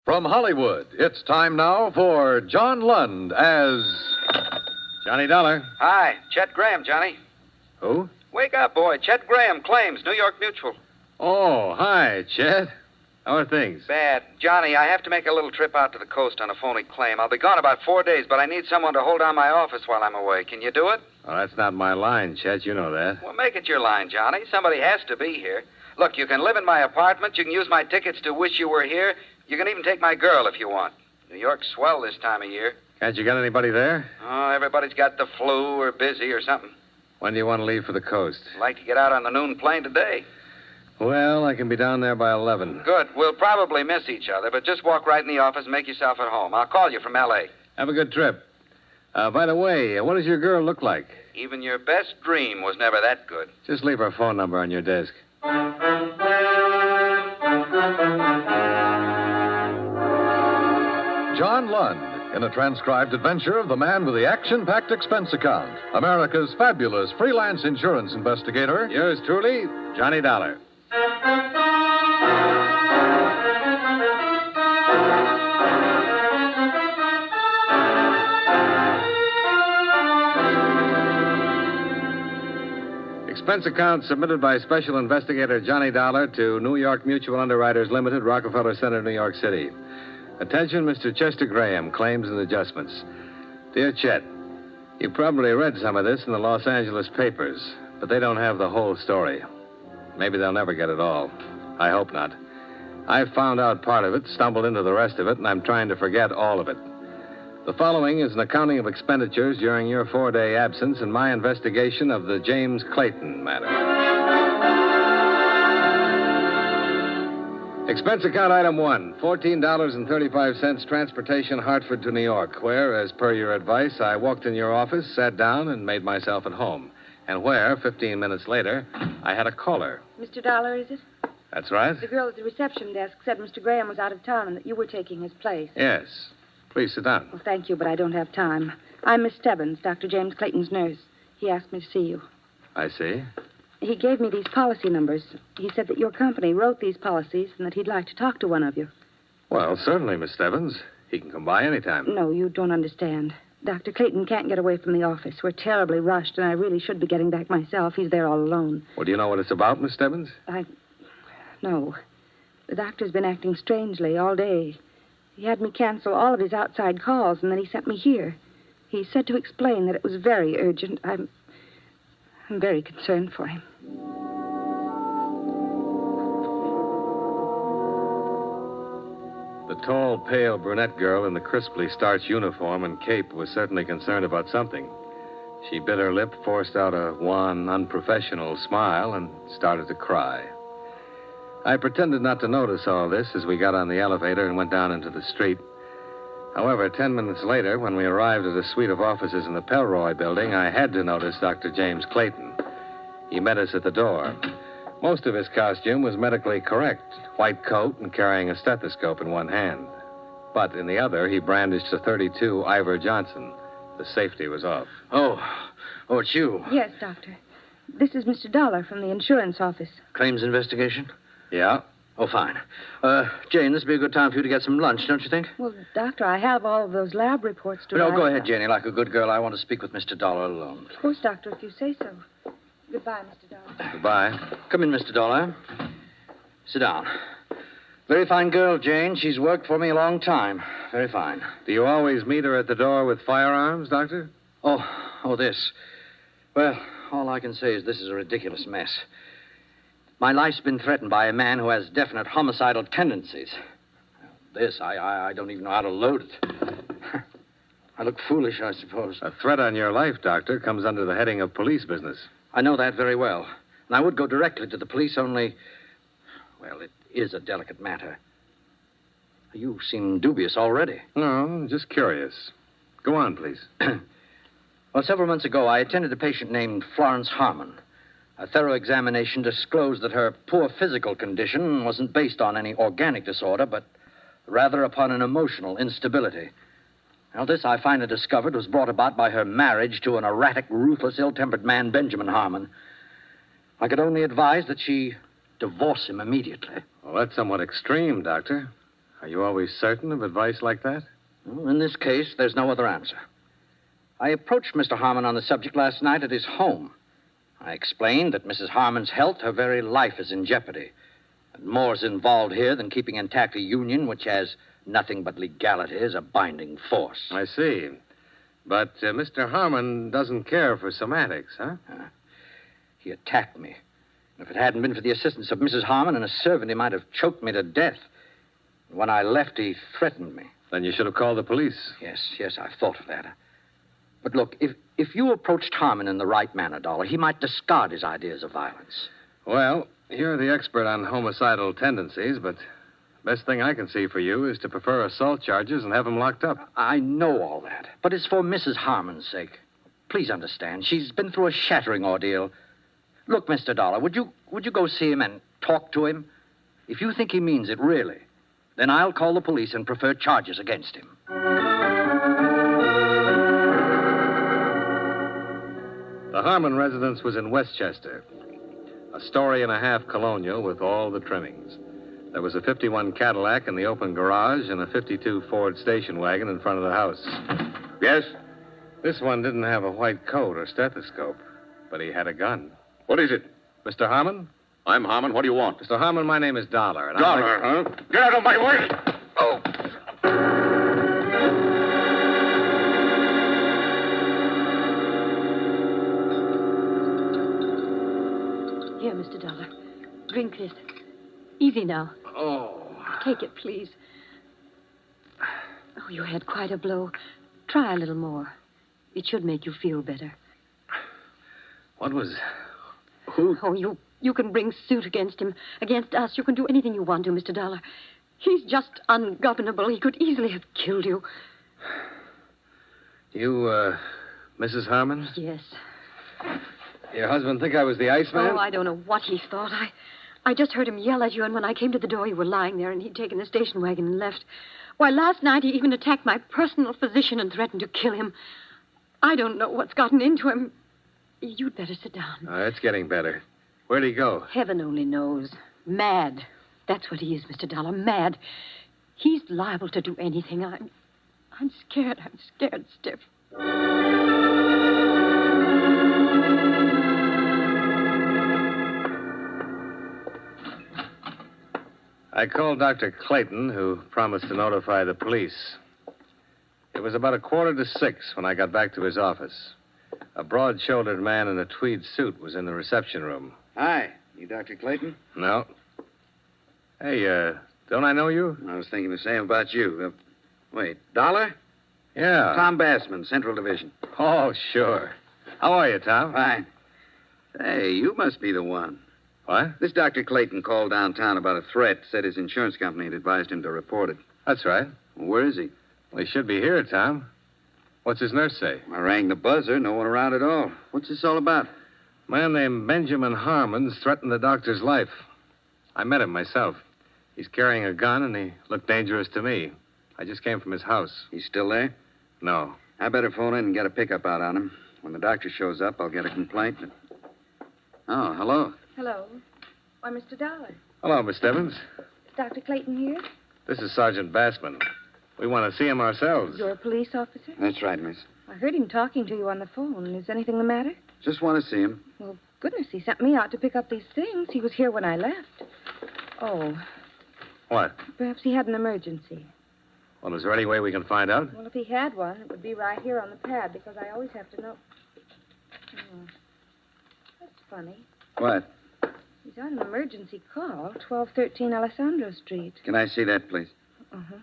From Hollywood, it's time now for John Lund as... Johnny Dollar. Hi, Chet Graham, Johnny. Who? Wake up, boy. Chet Graham, Claims, New York Mutual. Oh, hi, Chet. How are things? Bad. Johnny, I have to make a little trip out to the coast on a phony claim. I'll be gone about 4 days, but I need someone to hold down my office while I'm away. Can you do it? Well, that's not my line, Chet. You know that. Well, make it your line, Johnny. Somebody has to be here. Look, you can live in my apartment. You can use my tickets to Wish You Were Here. You can even take my girl if you want. New York's swell this time of year. Can't you get anybody there? Oh, everybody's got the flu or busy or something. When do you want to leave for the coast? I'd like to get out on the noon plane today. Well, I can be down there by 11. Good. We'll probably miss each other, but just walk right in the office and make yourself at home. I'll call you from L.A. Have a good trip. By the way, what does your girl look like? Even your best dream was never that good. Just leave her phone number on your desk. John Lund, in a transcribed adventure of the man with the action-packed expense account, America's fabulous freelance insurance investigator. Yours truly, Johnny Dollar. Expense account submitted by Special Investigator Johnny Dollar to New York Mutual Underwriters Limited, Rockefeller Center, New York City. Attention, Mr. Chester Graham, claims and adjustments. Dear Chet, you probably read some of this in the Los Angeles papers, but they don't have the whole story. Maybe they'll never get it all. I hope not. I found out part of it, stumbled into the rest of it, and I'm trying to forget all of it. The following is an accounting of expenditures during your 4-day absence and my investigation of the James Clayton matter. Expense account item 1, $14.35 transportation Hartford to New York, where, as per your advice, I walked in your office, sat down, and made myself at home. And where, 15 minutes later, I had a caller. Mr. Dollar, is it? That's right. The girl at the reception desk said Mr. Graham was out of town and that you were taking his place. Yes. Please sit down. Well, thank you, but I don't have time. I'm Miss Stebbins, Dr. James Clayton's nurse. He asked me to see you. I see. He gave me these policy numbers. He said that your company wrote these policies and that he'd like to talk to one of you. Well, certainly, Miss Stebbins. He can come by anytime. No, you don't understand. Dr. Clayton can't get away from the office. We're terribly rushed, and I really should be getting back myself. He's there all alone. Well, do you know what it's about, Miss Stebbins? No. The doctor's been acting strangely all day. He had me cancel all of his outside calls, and then he sent me here. He said to explain that it was very urgent. I'm very concerned for him. The tall, pale brunette girl in the crisply starched uniform and cape was certainly concerned about something. She bit her lip, forced out a wan, unprofessional smile, and started to cry. I pretended not to notice all this as we got on the elevator and went down into the street. However, 10 minutes later, when we arrived at a suite of offices in the Pelroy building, I had to notice Dr. James Clayton. He met us at the door. Most of his costume was medically correct, white coat and carrying a stethoscope in one hand. But in the other, he brandished a .32 Ivor Johnson. The safety was off. Oh, it's you. Yes, Doctor. This is Mr. Dollar from the insurance office. Claims investigation? Yeah? Oh, fine. Jane, this would be a good time for you to get some lunch, don't you think? Well, Doctor, I have all of those lab reports to No, write. go ahead, Janie. Like a good girl, I want to speak with Mr. Dollar alone. Of course, Doctor, if you say so. Goodbye, Mr. Dollar. Goodbye. Come in, Mr. Dollar. Sit down. Very fine girl, Jane. She's worked for me a long time. Very fine. Do you always meet her at the door with firearms, Doctor? Oh, this. Well, all I can say is this is a ridiculous mess. My life's been threatened by a man who has definite homicidal tendencies. This, I don't even know how to load it. I look foolish, I suppose. A threat on your life, Doctor, comes under the heading of police business. I know that very well. And I would go directly to the police, only... Well, it is a delicate matter. You seem dubious already. No, just curious. Go on, please. Well, several months ago, I attended a patient named Florence Harmon. A thorough examination disclosed that her poor physical condition wasn't based on any organic disorder, but rather upon an emotional instability. Now, this, I finally discovered, was brought about by her marriage to an erratic, ruthless, ill-tempered man, Benjamin Harmon. I could only advise that she divorce him immediately. Well, that's somewhat extreme, Doctor. Are you always certain of advice like that? Well, in this case, there's no other answer. I approached Mr. Harmon on the subject last night at his home. I explained that Mrs. Harmon's health, her very life, is in jeopardy. And more's involved here than keeping intact a union which has nothing but legality as a binding force. I see. But Mr. Harmon doesn't care for somatics, huh? He attacked me. If it hadn't been for the assistance of Mrs. Harmon and a servant, he might have choked me to death. When I left, he threatened me. Then you should have called the police. Yes, I thought of that. But look, if you approached Harmon in the right manner, Dollar, he might discard his ideas of violence. Well, you're the expert on homicidal tendencies, but best thing I can see for you is to prefer assault charges and have him locked up. I know all that, but it's for Mrs. Harmon's sake. Please understand, she's been through a shattering ordeal. Look, Mr. Dollar, would you go see him and talk to him? If you think he means it, really, then I'll call the police and prefer charges against him. The Harmon residence was in Westchester, a story and a half colonial with all the trimmings. There was a 51 Cadillac in the open garage and a 52 Ford station wagon in front of the house. Yes? This one didn't have a white coat or stethoscope, but he had a gun. What is it? Mr. Harmon? I'm Harmon. What do you want? Mr. Harmon, my name is Dollar. And Dollar, huh? Get out of my way! Oh! Here, Mr. Dollar. Drink this. Easy now. Oh. Take it, please. Oh, you had quite a blow. Try a little more. It should make you feel better. What was... Who... Oh, you can bring suit against him, against us. You can do anything you want to, Mr. Dollar. He's just ungovernable. He could easily have killed you. You, Mrs. Harmon? Yes. Your husband think I was the Iceman? Oh, I don't know what he thought. I just heard him yell at you, and when I came to the door, you were lying there, and he'd taken the station wagon and left. Why, last night he even attacked my personal physician and threatened to kill him. I don't know what's gotten into him. You'd better sit down. It's getting better. Where'd he go? Heaven only knows. Mad. That's what he is, Mr. Dollar. Mad. He's liable to do anything. I'm scared. I'm scared stiff. I called Dr. Clayton, who promised to notify the police. It was about 5:45 when I got back to his office. A broad-shouldered man in a tweed suit was in the reception room. Hi. You Dr. Clayton? No. Hey, don't I know you? I was thinking the same about you. Wait, Dollar? Yeah. Tom Bassman, Central Division. Oh, sure. How are you, Tom? Fine. Hey, you must be the one. What? This Dr. Clayton called downtown about a threat, said his insurance company had advised him to report it. That's right. Well, where is he? Well, he should be here, Tom. What's his nurse say? I rang the buzzer. No one around at all. What's this all about? A man named Benjamin Harmon's threatened the doctor's life. I met him myself. He's carrying a gun, and he looked dangerous to me. I just came from his house. He's still there? No. I better phone in and get a pickup out on him. When the doctor shows up, I'll get a complaint. Oh, hello. Hello. Why, Mr. Dollar. Hello, Miss Stebbins. Is Dr. Clayton here? This is Sergeant Bassman. We want to see him ourselves. You're a police officer? That's right, miss. I heard him talking to you on the phone. Is anything the matter? Just want to see him. Well, goodness, he sent me out to pick up these things. He was here when I left. Oh, What? perhaps he had an emergency. Well, is there any way we can find out? Well, if he had one, it would be right here on the pad, because I always have to know. Oh, that's funny. What? He's on an emergency call, 1213 Alessandro Street. Can I see that, please? Uh-huh.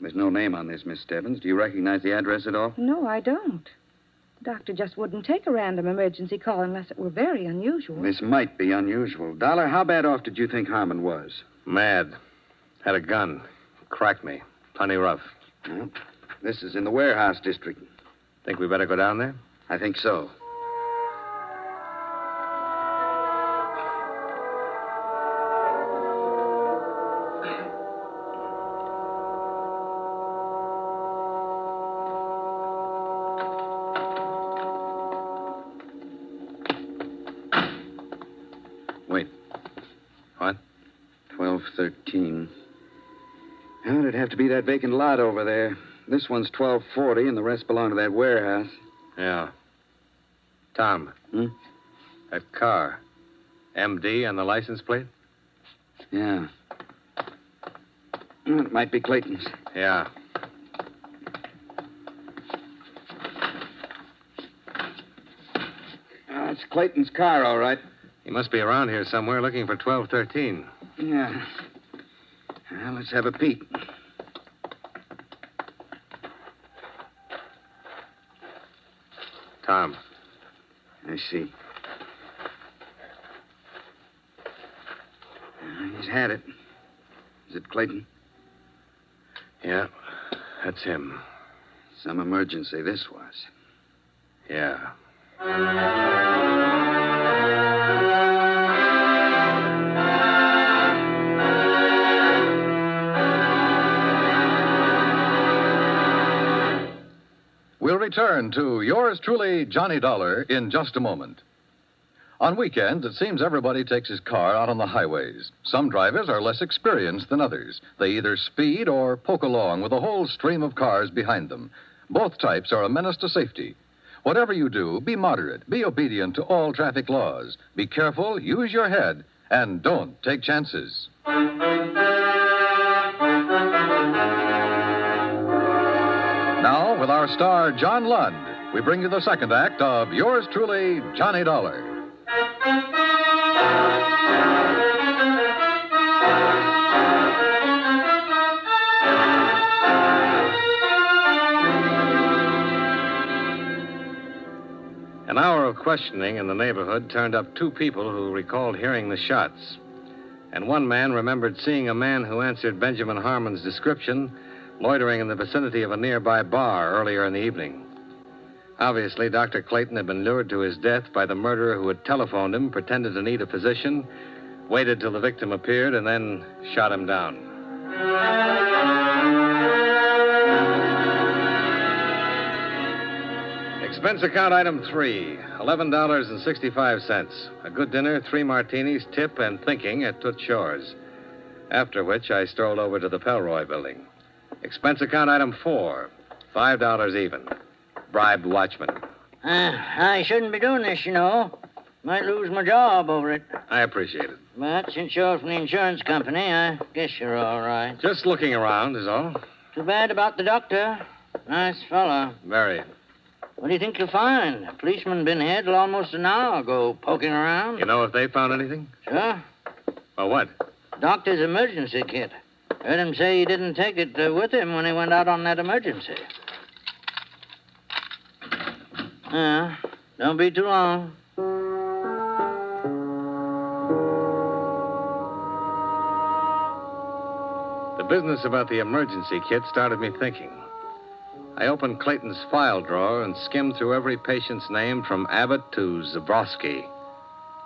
There's no name on this, Miss Stebbins. Do you recognize the address at all? No, I don't. The doctor just wouldn't take a random emergency call unless it were very unusual. This might be unusual. Dollar, how bad off did you think Harmon was? Mad. Had a gun. Cracked me. Plenty rough. Well, this is in the warehouse district. Think we better go down there? I think so. Wait. What? 1213. Well, it'd have to be that vacant lot over there. This one's 1240, and the rest belong to that warehouse. Yeah. Tom. That car. MD on the license plate? Yeah. Well, it might be Clayton's. Yeah. It's Clayton's car, all right. He must be around here somewhere looking for 1213. Yeah. Well, let's have a peek. Tom. I see. He's had it. Is it Clayton? Yeah, that's him. Some emergency this was. Yeah. We'll return to yours truly, Johnny Dollar, in just a moment. On weekends, it seems everybody takes his car out on the highways. Some drivers are less experienced than others. They either speed or poke along with a whole stream of cars behind them. Both types are a menace to safety. Whatever you do, be moderate, be obedient to all traffic laws. Be careful, use your head, and don't take chances. Now, with our star, John Lund, we bring you the second act of yours truly, Johnny Dollar. An hour of questioning in the neighborhood turned up two people who recalled hearing the shots. And one man remembered seeing a man who answered Benjamin Harmon's description loitering in the vicinity of a nearby bar earlier in the evening. Obviously, Dr. Clayton had been lured to his death by the murderer who had telephoned him, pretended to need a physician, waited till the victim appeared, and then shot him down. Expense account item 3, $11.65. A good dinner, 3 martinis, tip, and thinking at Toots Shores. After which, I strolled over to the Pelroy building. Expense account item 4, $5 even. Bribed watchman. I shouldn't be doing this, you know. Might lose my job over it. I appreciate it. But since you're from the insurance company, I guess you're all right. Just looking around is all. Too bad about the doctor. Nice fellow. Very. What do you think you'll find? A policeman been here till almost an hour ago, poking around. You know if they found anything? Sure. Well, what? Doctor's emergency kit. Heard him say he didn't take it with him when he went out on that emergency. Don't be too long. The business about the emergency kit started me thinking. I opened Clayton's file drawer and skimmed through every patient's name from Abbott to Zabrowski.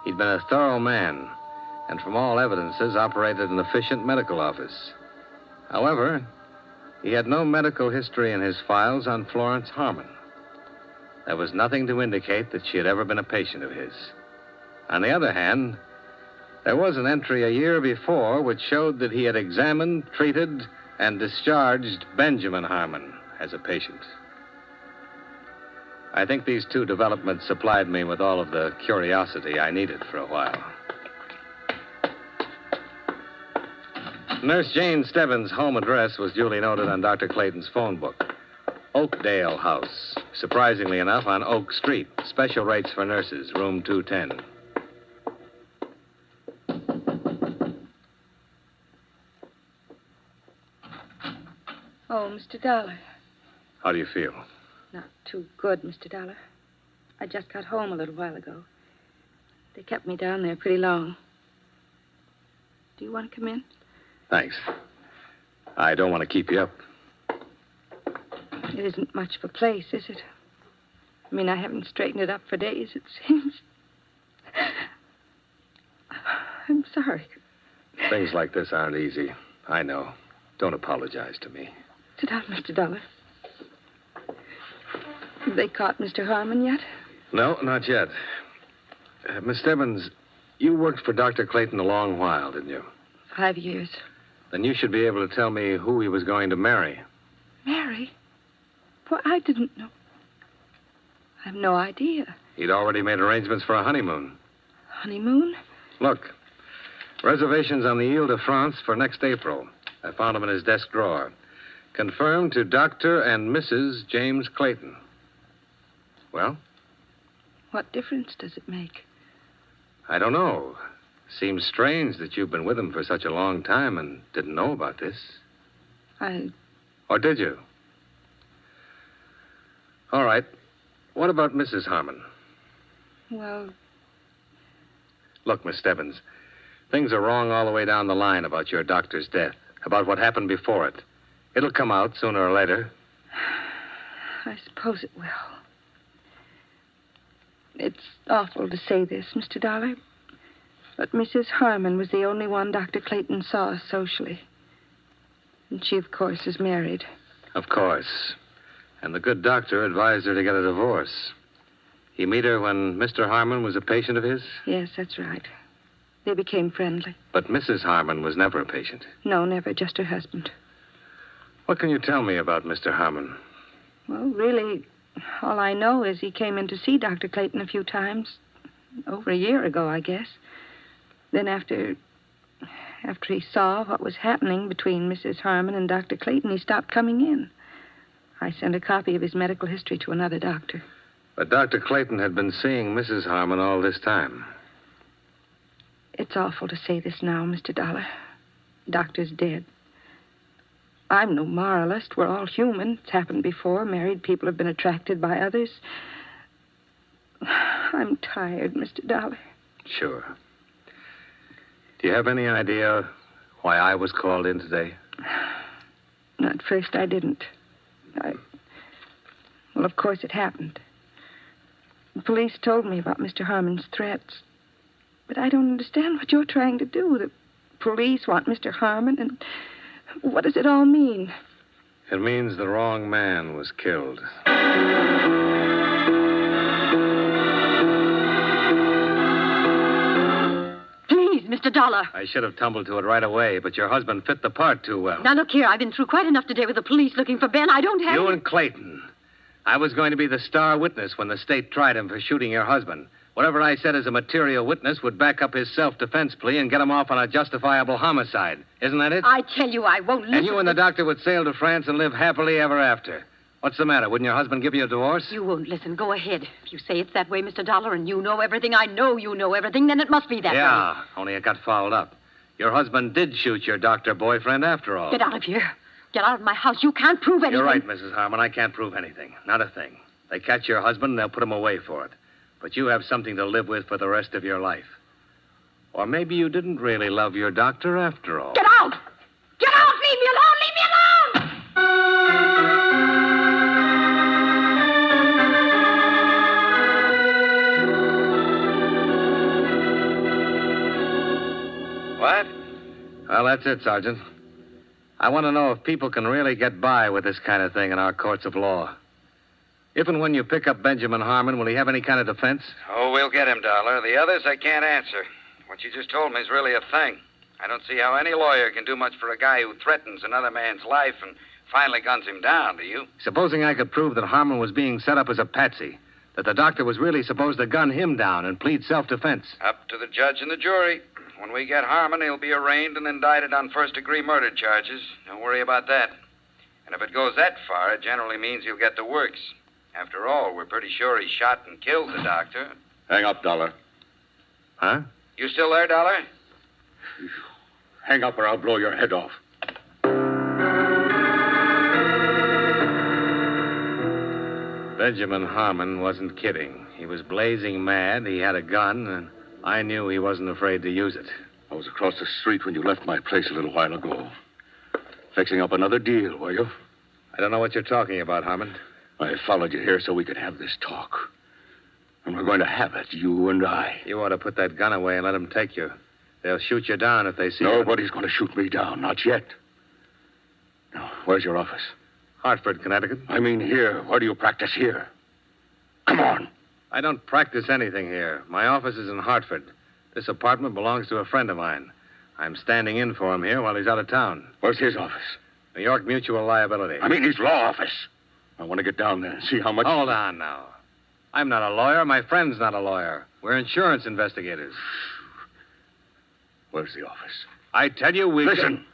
He'd been a thorough man, and from all evidences operated an efficient medical office. However, he had no medical history in his files on Florence Harmon. There was nothing to indicate that she had ever been a patient of his. On the other hand, there was an entry a year before which showed that he had examined, treated, and discharged Benjamin Harmon as a patient. I think these two developments supplied me with all of the curiosity I needed for a while. Nurse Jane Stebbins' home address was duly noted on Dr. Clayton's phone book. Oakdale House. Surprisingly enough, on Oak Street. Special rates for nurses, room 210. Oh, Mr. Dollar. How do you feel? Not too good, Mr. Dollar. I just got home a little while ago. They kept me down there pretty long. Do you want to come in? Thanks. I don't want to keep you up. It isn't much of a place, is it? I mean, I haven't straightened it up for days, it seems. I'm sorry. Things like this aren't easy. I know. Don't apologize to me. Sit down, Mr. Dollar. Have they caught Mr. Harmon yet? No, not yet. Miss Stebbins, you worked for Dr. Clayton a long while, didn't you? 5 years. then you should be able to tell me who he was going to marry. Mary? Well, I didn't know. I have no idea. He'd already made arrangements for a honeymoon. Honeymoon? Look, reservations on the Ile de France for next April. I found them in his desk drawer. Confirmed to Dr. and Mrs. James Clayton. Well? What difference does it make? I don't know. Seems strange that you've been with him for such a long time and didn't know about this. Or did you? All right. What about Mrs. Harmon? Well... Look, Miss Stebbins, things are wrong all the way down the line about your doctor's death, about what happened before it. It'll come out sooner or later. I suppose it will. It's awful to say this, Mr. Dollar, but Mrs. Harmon was the only one Dr. Clayton saw socially. And she, of course, is married. Of course. And the good doctor advised her to get a divorce. You meet her when Mr. Harmon was a patient of his? Yes, that's right. They became friendly. But Mrs. Harmon was never a patient. No, never, just her husband. What can you tell me about Mr. Harmon? Well, really, all I know is he came in to see Dr. Clayton a few times. Over a year ago, I guess. Then after he saw what was happening between Mrs. Harmon and Dr. Clayton, he stopped coming in. I sent a copy of his medical history to another doctor. But Dr. Clayton had been seeing Mrs. Harmon all this time. It's awful to say this now, Mr. Dollar. Doctor's dead. I'm no moralist. We're all human. It's happened before. Married people have been attracted by others. I'm tired, Mr. Dollar. Sure. Do you have any idea why I was called in today? At first, I didn't. Well, of course, it happened. The police told me about Mr. Harmon's threats. But I don't understand what you're trying to do. The police want Mr. Harmon, and what does it all mean? It means the wrong man was killed. Please, Mr. Dollar. I should have tumbled to it right away, but your husband fit the part too well. Now, look here. I've been through quite enough today with the police looking for Ben. I don't have... You and Clayton. I was going to be the star witness when the state tried him for shooting your husband. Whatever I said as a material witness would back up his self-defense plea and get him off on a justifiable homicide. Isn't that it? I tell you, I won't listen. And you and the doctor would sail to France and live happily ever after. What's the matter? Wouldn't your husband give you a divorce? You won't listen. Go ahead. If you say it's that way, Mr. Dollar, and you know everything, I know you know everything, then it must be that way. Yeah, only it got fouled up. Your husband did shoot your doctor boyfriend after all. Get out of here. Get out of my house. You can't prove anything. You're right, Mrs. Harmon. I can't prove anything. Not a thing. They catch your husband and they'll put him away for it. But you have something to live with for the rest of your life. Or maybe you didn't really love your doctor after all. Get out! Get out! Leave me alone! Leave me alone! What? Well, that's it, Sergeant. I want to know if people can really get by with this kind of thing in our courts of law. If and when you pick up Benjamin Harmon, will he have any kind of defense? Oh, we'll get him, Dollar. The others I can't answer. What you just told me is really a thing. I don't see how any lawyer can do much for a guy who threatens another man's life and finally guns him down, do you? Supposing I could prove that Harmon was being set up as a patsy, that the doctor was really supposed to gun him down and plead self-defense. Up to the judge and the jury. When we get Harmon, he'll be arraigned and indicted on first-degree murder charges. Don't worry about that. And if it goes that far, it generally means he'll get the works. After all, we're pretty sure he shot and killed the doctor. Hang up, Dollar. Huh? You still there, Dollar? Hang up or I'll blow your head off. Benjamin Harmon wasn't kidding. He was blazing mad. He had a gun, and I knew he wasn't afraid to use it. I was across the street when you left my place a little while ago. Fixing up another deal, were you? I don't know what you're talking about, Harmon. I followed you here so we could have this talk. And we're going to have it, you and I. You ought to put that gun away and let them take you. They'll shoot you down if they see you. Nobody's going to shoot me down, not yet. Now, where's your office? Hartford, Connecticut. I mean here. Where do you practice here? Come on. I don't practice anything here. My office is in Hartford. This apartment belongs to a friend of mine. I'm standing in for him here while he's out of town. Where's his office? New York Mutual Liability. I mean his law office. I want to get down there and see how much... Hold on now. I'm not a lawyer. My friend's not a lawyer. We're insurance investigators. Where's the office? I tell you, we... Listen.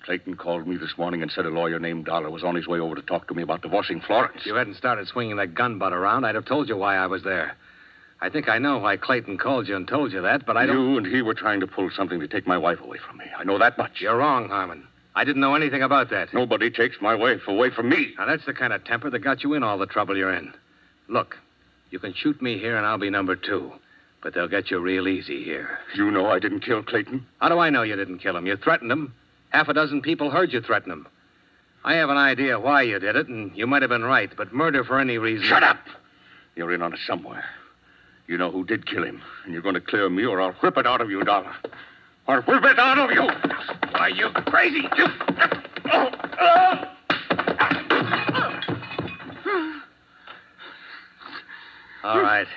Clayton called me this morning and said a lawyer named Dollar was on his way over to talk to me about divorcing Florence. If you hadn't started swinging that gun butt around, I'd have told you why I was there. I think I know why Clayton called you and told you that, but I don't... You and he were trying to pull something to take my wife away from me. I know that much. You're wrong, Harmon. I didn't know anything about that. Nobody takes my wife away from me. Now, that's the kind of temper that got you in all the trouble you're in. Look, you can shoot me here and I'll be number 2. But they'll get you real easy here. You know I didn't kill Clayton? How do I know you didn't kill him? You threatened him. Half a dozen people heard you threaten him. I have an idea why you did it, and you might have been right, but murder for any reason... Shut up! You're in on it somewhere. You know who did kill him, and you're going to clear me or I'll whip it out of you, Dollar. I'll whip it out of you! Why, you crazy... You... All right.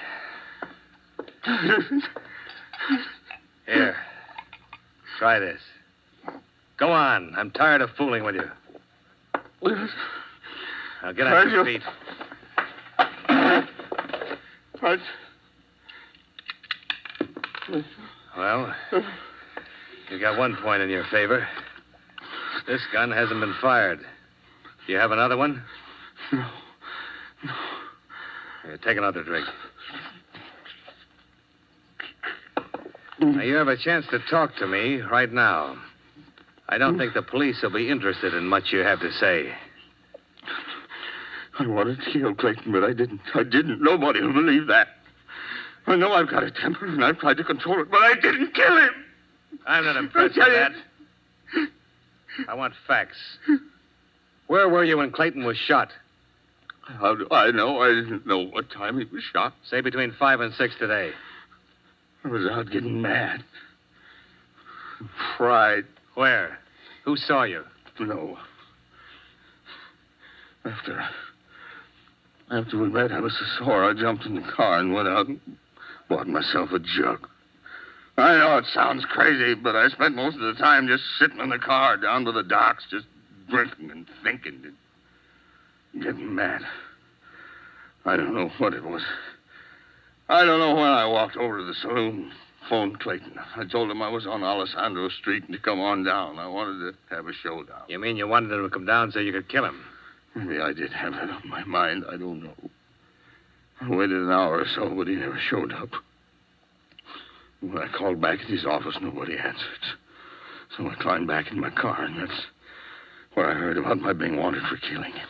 Here. Try this. Go on. I'm tired of fooling with you. Now get on your feet. What? Well, you got one point in your favor. This gun hasn't been fired. Do you have another one? No. Here, take another drink. Now, you have a chance to talk to me right now. I don't think the police will be interested in much you have to say. I wanted to kill Clayton, but I didn't. I didn't. Nobody will believe that. I know I've got a temper, and I've tried to control it, but I didn't kill him. I'm not impressed with that. I want facts. Where were you when Clayton was shot? How do I know? I didn't know what time he was shot. Say between 5 and 6 today. I was out getting mad. Fried. Where? Who saw you? No. After we met, I was so sore, I jumped in the car and went out and bought myself a jug. I know it sounds crazy, but I spent most of the time just sitting in the car down to the docks, just drinking and thinking and getting mad. I don't know what it was. I don't know when I walked over to the saloon, phoned Clayton. I told him I was on Alessandro Street and to come on down. I wanted to have a showdown. You mean you wanted him to come down so you could kill him? Maybe I did have that on my mind. I don't know. I waited an hour or so, but he never showed up. When I called back at his office, nobody answered. So I climbed back in my car, and that's where I heard about my being wanted for killing him.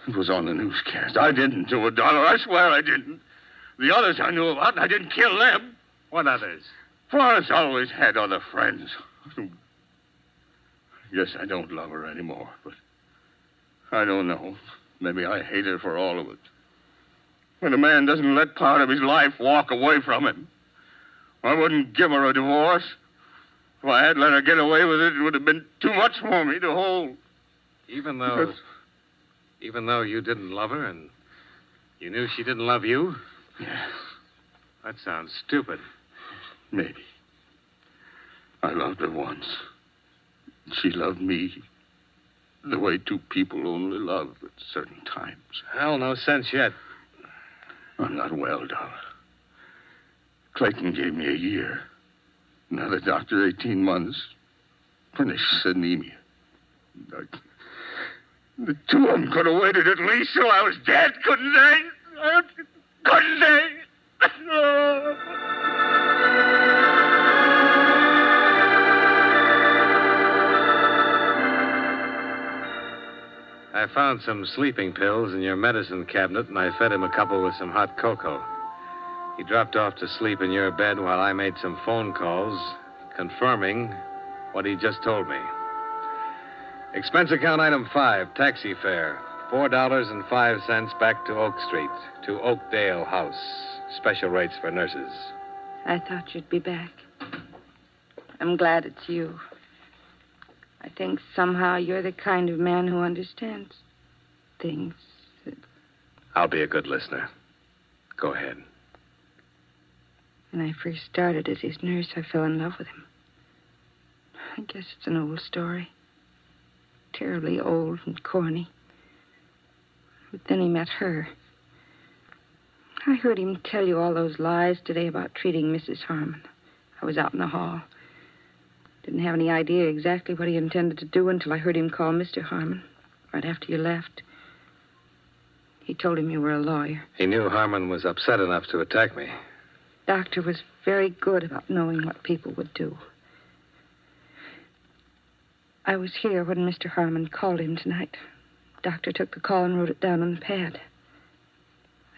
It was on the newscast. I didn't do it, Dollar. I swear I didn't. The others I knew about, and I didn't kill them. What others? Florence always had other friends. I guess I don't love her anymore, but I don't know. Maybe I hate her for all of it. When a man doesn't let part of his life walk away from him, I wouldn't give her a divorce. If I had let her get away with it, it would have been too much for me to hold. Even though you didn't love her and you knew she didn't love you? Yes. That sounds stupid. Maybe. I loved her once. She loved me the way two people only love at certain times. Hell, no sense yet. I'm not well, Dollar. Clayton gave me a year. Another doctor, 18 months. Finished anemia. The two of them could have waited at least till I was dead, couldn't they? Couldn't they? I found some sleeping pills in your medicine cabinet, and I fed him a couple with some hot cocoa. He dropped off to sleep in your bed while I made some phone calls, confirming what he just told me. Expense account item 5, taxi fare, $4.05 back to Oak Street, to Oakdale House. Special rates for nurses. I thought you'd be back. I'm glad it's you. I think somehow you're the kind of man who understands things. I'll be a good listener. Go ahead. When I first started as his nurse, I fell in love with him. I guess it's an old story. Terribly old and corny. But then he met her. I heard him tell you all those lies today about treating Mrs. Harmon. I was out in the hall. Didn't have any idea exactly what he intended to do until I heard him call Mr. Harmon right after you left. He told him you were a lawyer. He knew Harmon was upset enough to attack me. Doctor was very good about knowing what people would do. I was here when Mr. Harmon called him tonight. Doctor took the call and wrote it down on the pad.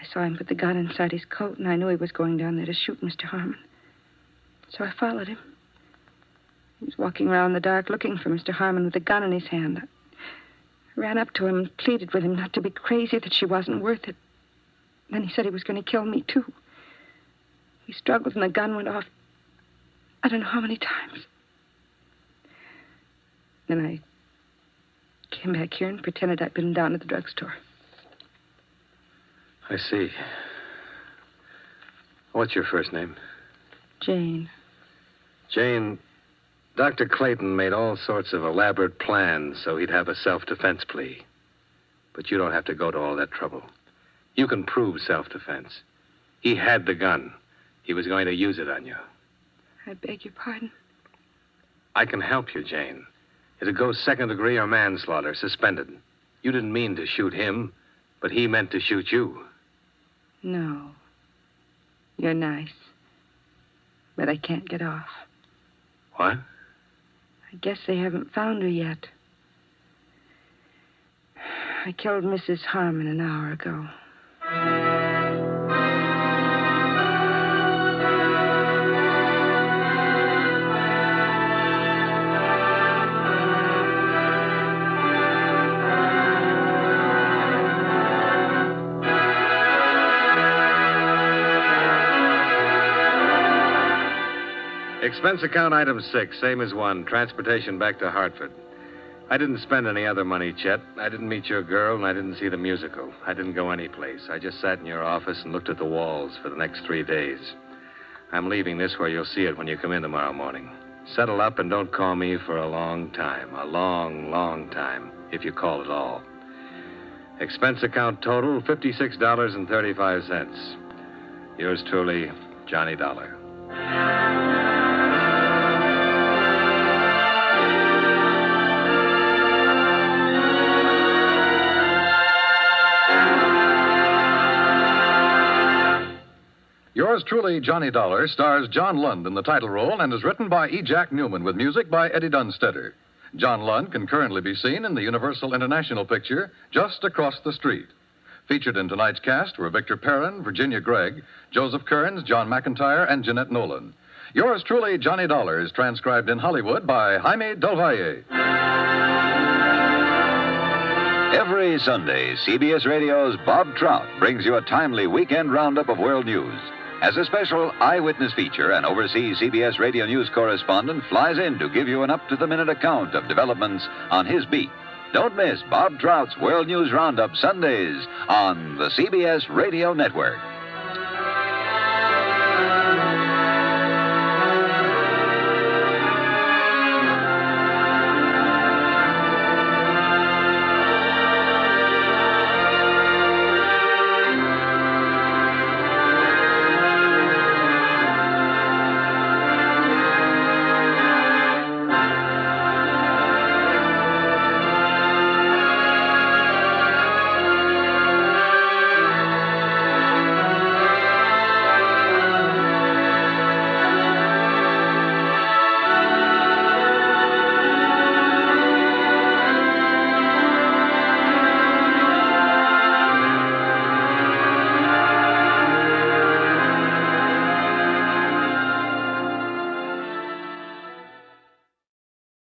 I saw him put the gun inside his coat, and I knew he was going down there to shoot Mr. Harmon. So I followed him. He was walking around in the dark looking for Mr. Harmon with a gun in his hand. I ran up to him and pleaded with him not to be crazy, that she wasn't worth it. Then he said he was going to kill me, too. He struggled and the gun went off. I don't know how many times. Then I came back here and pretended I'd been down at the drugstore. I see. What's your first name? Jane. Jane, Dr. Clayton made all sorts of elaborate plans so he'd have a self-defense plea. But you don't have to go to all that trouble. You can prove self-defense. He had the gun. He was going to use it on you. I beg your pardon? I can help you, Jane. It'll go second degree or manslaughter, suspended. You didn't mean to shoot him, but he meant to shoot you. No. You're nice. But I can't get off. What? I guess they haven't found her yet. I killed Mrs. Harmon an hour ago. Expense account item 6, same as 1, transportation back to Hartford. I didn't spend any other money, Chet. I didn't meet your girl, and I didn't see the musical. I didn't go anyplace. I just sat in your office and looked at the walls for the next 3 days. I'm leaving this where you'll see it when you come in tomorrow morning. Settle up and don't call me for a long time. A long, long time, if you call at all. Expense account total, $56.35. Yours truly, Johnny Dollar. Yours truly, Johnny Dollar, stars John Lund in the title role and is written by E. Jack Newman with music by Eddie Dunstetter. John Lund can currently be seen in the Universal International picture Just Across the Street. Featured in tonight's cast were Victor Perrin, Virginia Gregg, Joseph Kearns, John McIntyre, and Jeanette Nolan. Yours truly, Johnny Dollar, is transcribed in Hollywood by Jaime Del Valle. Every Sunday, CBS Radio's Bob Trout brings you a timely weekend roundup of world news. As a special eyewitness feature, an overseas CBS Radio News correspondent flies in to give you an up-to-the-minute account of developments on his beat. Don't miss Bob Trout's World News Roundup Sundays on the CBS Radio Network.